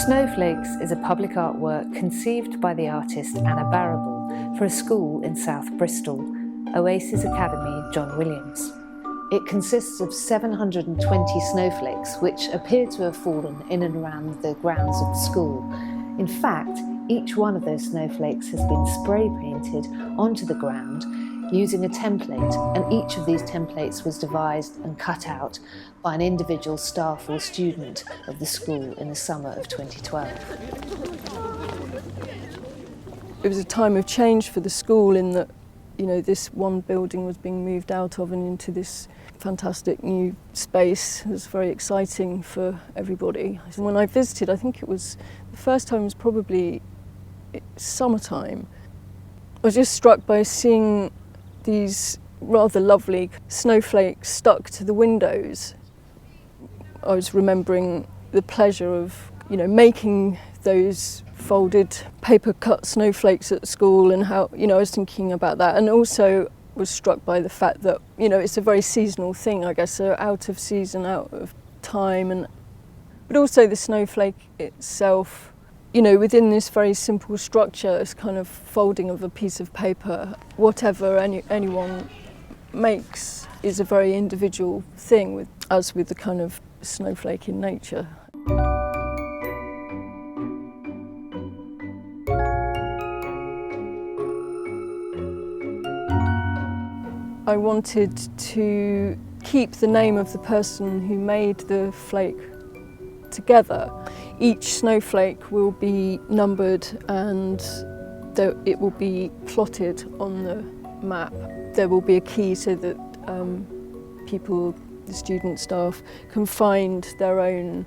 Snowflakes is a public artwork conceived by the artist Anna Barriball for a school in South Bristol, Oasis Academy John Williams. It consists of 720 snowflakes which appear to have fallen in and around the grounds of the school. In fact, each one of those snowflakes has been spray painted onto the ground using a template, and each of these templates was devised and cut out by an individual staff or student of the school in the summer of 2012. It was a time of change for the school in that, this one building was being moved out of and into this fantastic new space. It was very exciting for everybody. And when I visited, I think the first time was probably summertime. I was just struck by seeing these rather lovely snowflakes stuck to the windows. I was remembering the pleasure of, making those folded paper cut snowflakes at school, and how, I was thinking about that, and also was struck by the fact that, it's a very seasonal thing, I guess, so out of season, out of time, but also the snowflake itself, within this very simple structure, this kind of folding of a piece of paper, whatever anyone makes is a very individual thing, as with the kind of snowflake in nature. I wanted to keep the name of the person who made the flake together. Each snowflake will be numbered and it will be plotted on the map. There will be a key so that people, the student staff, can find their own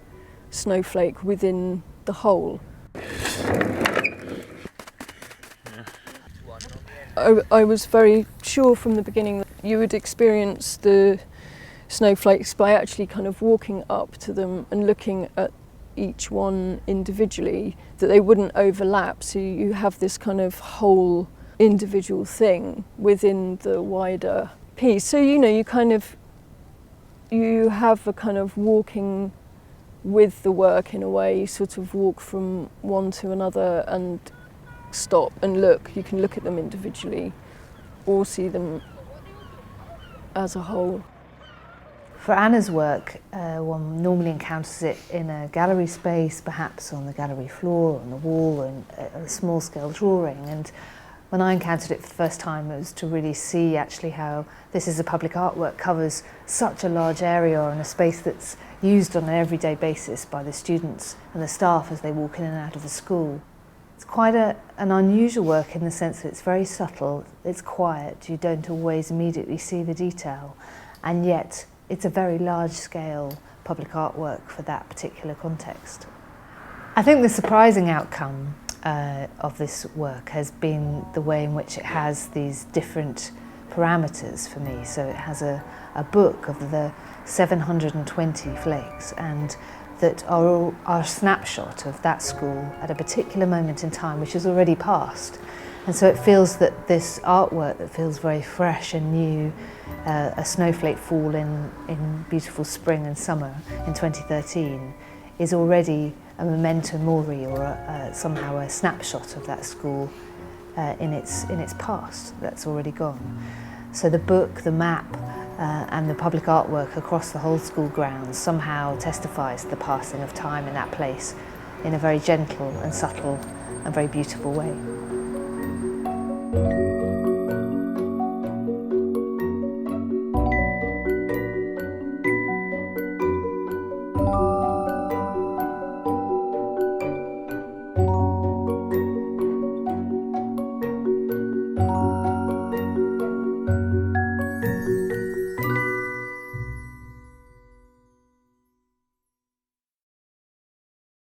snowflake within the whole. I was very sure from the beginning that you would experience the snowflakes by actually kind of walking up to them and looking at each one individually, that they wouldn't overlap, so you have this kind of whole individual thing within the wider piece. So you have a kind of walking with the work in a way. You sort of walk from one to another and stop and look. You can look at them individually or see them as a whole. For Anna's work, one normally encounters it in a gallery space, perhaps on the gallery floor, on the wall, in a small-scale drawing. And when I encountered it for the first time, it was to really see actually how this is a public artwork, covers such a large area and a space that's used on an everyday basis by the students and the staff as they walk in and out of the school. It's quite an unusual work in the sense that it's very subtle, it's quiet, you don't always immediately see the detail, and yet it's a very large-scale public artwork for that particular context. I think the surprising outcome of this work has been the way in which it has these different parameters for me. So it has a book of the 720 flakes, and that are all a snapshot of that school at a particular moment in time, which is already past. And so it feels that this artwork that feels very fresh and new, a snowflake fall in beautiful spring and summer in 2013, is already a memento mori, or somehow a snapshot of that school in its past that's already gone. So the book, the map, and the public artwork across the whole school grounds somehow testifies to the passing of time in that place in a very gentle and subtle and very beautiful way.